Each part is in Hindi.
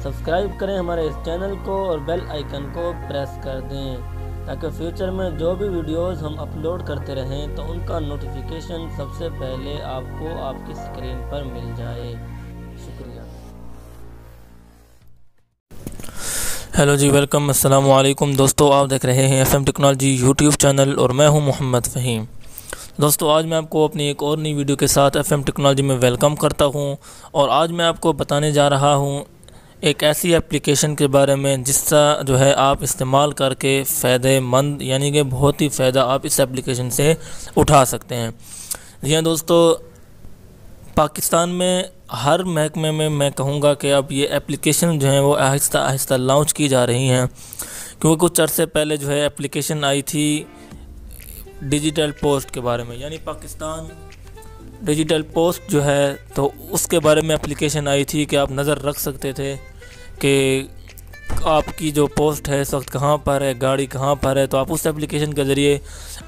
सब्सक्राइब करें हमारे इस चैनल को और बेल आइकन को प्रेस कर दें ताकि फ्यूचर में जो भी वीडियोस हम अपलोड करते रहें तो उनका नोटिफिकेशन सबसे पहले आपको आपकी स्क्रीन पर मिल जाए। शुक्रिया। हेलो जी, वेलकम, अस्सलाम वालेकुम दोस्तों। आप देख रहे हैं FM टेक्नोलॉजी यूट्यूब चैनल और मैं हूं मोहम्मद फ़हीम। दोस्तों, आज मैं आपको अपनी एक और नई वीडियो के साथ FM टेक्नोलॉजी में वेलकम करता हूं और आज मैं आपको बताने जा रहा हूं एक ऐसी एप्लीकेशन के बारे में जिसका जो है आप इस्तेमाल करके फ़ायदेमंद यानी कि बहुत ही फ़ायदा आप इस एप्लीकेशन से उठा सकते हैं। जी हाँ दोस्तों, पाकिस्तान में हर महकमे में मैं कहूँगा कि अब ये एप्लीकेशन जो है वो आहिस्ता आहिस्ता लॉन्च की जा रही हैं, क्योंकि कुछ अरसे पहले जो है एप्लीकेशन आई थी डिजिटल पोस्ट के बारे में, यानी पाकिस्तान डिजिटल पोस्ट जो है तो उसके बारे में एप्लीकेशन आई थी कि आप नज़र रख सकते थे कि आपकी जो पोस्ट है इस वक्त कहाँ पर है, गाड़ी कहाँ पर है। तो आप उस एप्लीकेशन के ज़रिए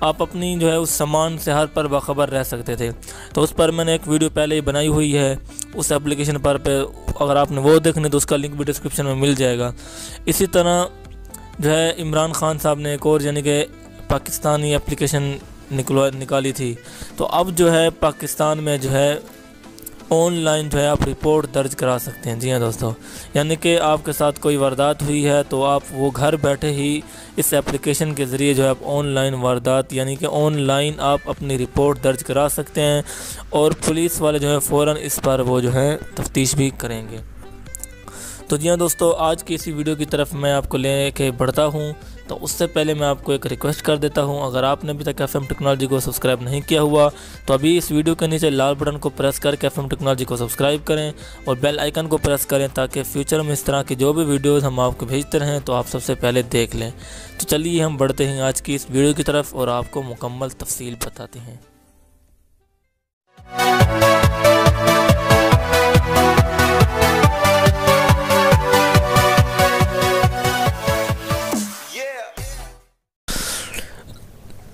आप अपनी जो है उस सामान से हर पर बाखबर रह सकते थे। तो उस पर मैंने एक वीडियो पहले ही बनाई हुई है उस एप्लीकेशन पर अगर आपने वो देखने तो उसका लिंक भी डिस्क्रिप्शन में मिल जाएगा। इसी तरह जो है इमरान खान साहब ने एक और यानी कि पाकिस्तानी एप्लीकेशन निकाली थी। तो अब जो है पाकिस्तान में जो है ऑनलाइन जो है आप रिपोर्ट दर्ज करा सकते हैं। जी हाँ दोस्तों, यानी कि आपके साथ कोई वारदात हुई है तो आप वो घर बैठे ही इस एप्लीकेशन के ज़रिए जो है आप ऑनलाइन वारदात यानी कि ऑनलाइन आप अपनी रिपोर्ट दर्ज करा सकते हैं और पुलिस वाले जो है फ़ौरन इस पर वो जो है तफ्तीश भी करेंगे। तो जी हाँ दोस्तों, आज की इसी वीडियो की तरफ मैं आपको लेके बढ़ता हूँ। तो उससे पहले मैं आपको एक रिक्वेस्ट कर देता हूँ, अगर आपने अभी तक FM टेक्नोलॉजी को सब्सक्राइब नहीं किया हुआ तो अभी इस वीडियो के नीचे लाल बटन को प्रेस करके FM टेक्नोलॉजी को सब्सक्राइब करें और बेल आइकन को प्रेस करें ताकि फ्यूचर में इस तरह की जो भी वीडियोज़ हम आपको भेजते रहें तो आप सबसे पहले देख लें। तो चलिए हम बढ़ते हैं आज की इस वीडियो की तरफ और आपको मुकम्मल तफसील बताते हैं।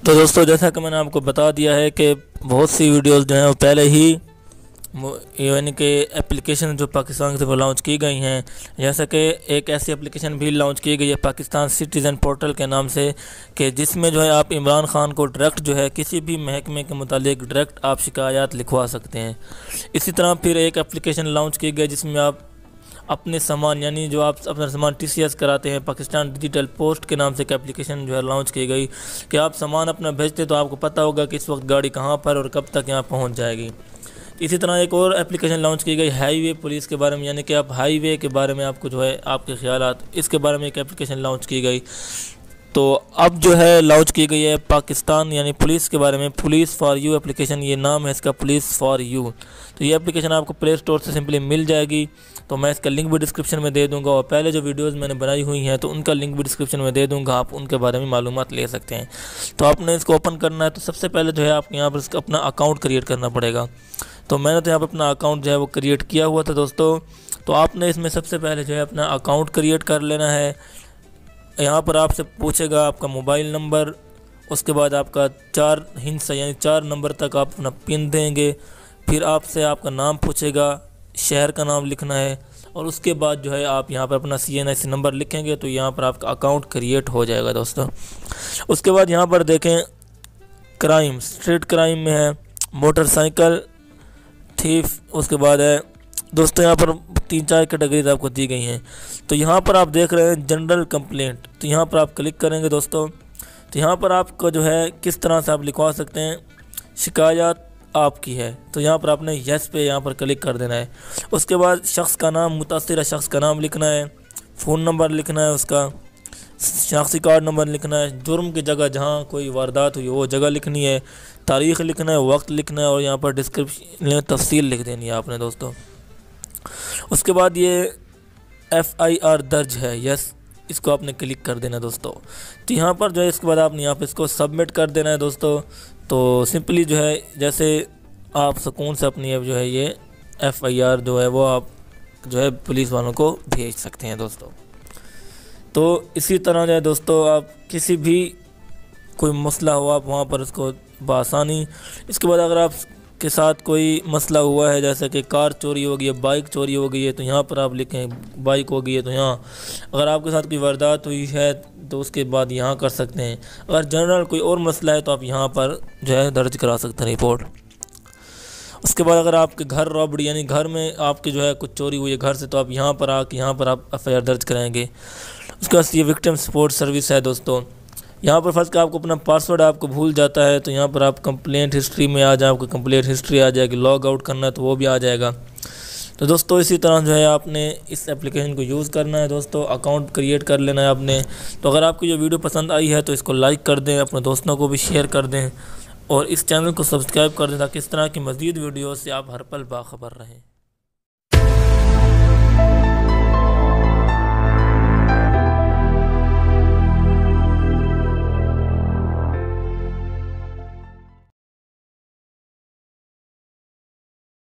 तो दोस्तों, जैसा कि मैंने आपको बता दिया है कि बहुत सी वीडियोस जो हैं वो पहले ही यानी कि एप्लीकेशन जो पाकिस्तान से वो लॉन्च की गई हैं, जैसे कि एक ऐसी एप्लीकेशन भी लॉन्च की गई है पाकिस्तान सिटीज़न पोर्टल के नाम से कि जिसमें जो है आप इमरान खान को डायरेक्ट जो है किसी भी महकमे के मुतालिक डायरेक्ट आप शिकायत लिखवा सकते हैं। इसी तरह फिर एक एप्लीकेशन लॉन्च की गई जिसमें आप अपने सामान यानी जो आप अपना सामान TCS कराते हैं, पाकिस्तान डिजिटल पोस्ट के नाम से एक एप्लीकेशन जो है लॉन्च की गई कि आप सामान अपना भेजते तो आपको पता होगा कि इस वक्त गाड़ी कहाँ पर और कब तक यहाँ पहुँच जाएगी। इसी तरह एक और एप्लीकेशन लॉन्च की गई हाईवे पुलिस के बारे में, यानी कि आप हाईवे के बारे में आपको जो है आपके ख्यालात इसके बारे में एक एप्लीकेशन लॉन्च की गई। तो अब जो है लॉन्च की गई है पाकिस्तान यानी पुलिस के बारे में, पुलिस फॉर यू एप्लीकेशन, ये नाम है इसका, पुलिस फॉर यू। तो ये एप्लीकेशन आपको प्ले स्टोर से सिंपली मिल जाएगी। तो मैं इसका लिंक भी डिस्क्रिप्शन में दे दूंगा और पहले जो वीडियोस मैंने बनाई हुई हैं तो उनका लिंक भी डिस्क्रिप्शन में दे दूंगा, आप उनके बारे में मालूमात ले सकते हैं। तो आपने इसको ओपन करना है तो सबसे पहले जो है आपको यहाँ पर इसका अपना अकाउंट क्रिएट करना पड़ेगा। तो मैंने तो यहाँ पर अपना अकाउंट जो है वो क्रिएट किया हुआ था दोस्तों। तो आपने इसमें सबसे पहले जो है अपना अकाउंट क्रिएट कर लेना है। यहाँ पर आपसे पूछेगा आपका मोबाइल नंबर, उसके बाद आपका 4 हिस्सा यानी 4 नंबर तक आप अपना पिन देंगे। फिर आपसे आपका नाम पूछेगा, शहर का नाम लिखना है और उसके बाद जो है आप यहाँ पर अपना CNIC नंबर लिखेंगे तो यहाँ पर आपका अकाउंट क्रिएट हो जाएगा दोस्तों। उसके बाद यहाँ पर देखें क्राइम, स्ट्रीट क्राइम में है मोटरसाइकिल थीफ, उसके बाद है दोस्तों यहाँ पर 3-4 कैटेगरीज आपको दी गई हैं। तो यहाँ पर आप देख रहे हैं जनरल कंप्लेंट, तो यहाँ पर आप क्लिक करेंगे दोस्तों। तो यहाँ पर आपको जो है किस तरह से आप लिखवा सकते हैं, शिकायत आपकी है तो यहाँ पर आपने यस पे यहाँ पर क्लिक कर देना है। उसके बाद शख्स का नाम, मुतासिर शख्स का नाम लिखना है, फ़ोन नंबर लिखना है, उसका शनाख्ती कार्ड नंबर लिखना है, जुर्म की जगह जहाँ कोई वारदात हुई वो जगह लिखनी है, तारीख़ लिखना है, वक्त लिखना है और यहाँ पर डिस्क्रिप्शन तफसील लिख देनी है आपने दोस्तों। उसके बाद ये FIR दर्ज है, यस इसको आपने क्लिक कर देना दोस्तों। तो यहाँ पर जो है इसके बाद आपने यहाँ पर इसको सबमिट कर देना है दोस्तों। तो सिंपली जो है जैसे आप सुकून से अपनी जो है ये FIR जो है वो आप जो है पुलिस वालों को भेज सकते हैं दोस्तों। तो इसी तरह जो है दोस्तों आप किसी भी कोई मसला हो आप वहाँ पर उसको बआसानी, इसके बाद अगर आप के साथ कोई मसला हुआ है, जैसे कि कार चोरी हो गई है, बाइक चोरी हो गई है, तो यहाँ पर आप लिखें। बाइक हो गई है तो यहाँ, अगर आपके साथ कोई वारदात हुई है तो उसके बाद यहाँ कर सकते हैं। अगर जनरल कोई और मसला है तो आप यहाँ पर जो है दर्ज करा सकते हैं रिपोर्ट। उसके बाद अगर आपके घर रॉबरी यानी घर में आपके जो है कुछ चोरी हुई है घर से, तो आप यहाँ पर आप FIR दर्ज कराएंगे। उसके बाद ये विक्टिम सपोर्ट सर्विस है दोस्तों। यहाँ पर फर्स्ट का आपको अपना पासवर्ड आपको भूल जाता है तो यहाँ पर आप कंप्लेंट हिस्ट्री में आ जाए, आपको कंप्लेंट हिस्ट्री आ जाएगी। लॉग आउट करना है तो वो भी आ जाएगा। तो दोस्तों इसी तरह जो है आपने इस एप्लीकेशन को यूज़ करना है दोस्तों, अकाउंट क्रिएट कर लेना है आपने। तो अगर आपको ये वीडियो पसंद आई है तो इसको लाइक कर दें, अपने दोस्तों को भी शेयर कर दें और इस चैनल को सब्सक्राइब कर दें ताकि इस तरह की मज़ीद वीडियो से आप हर पल बाखबर रहें।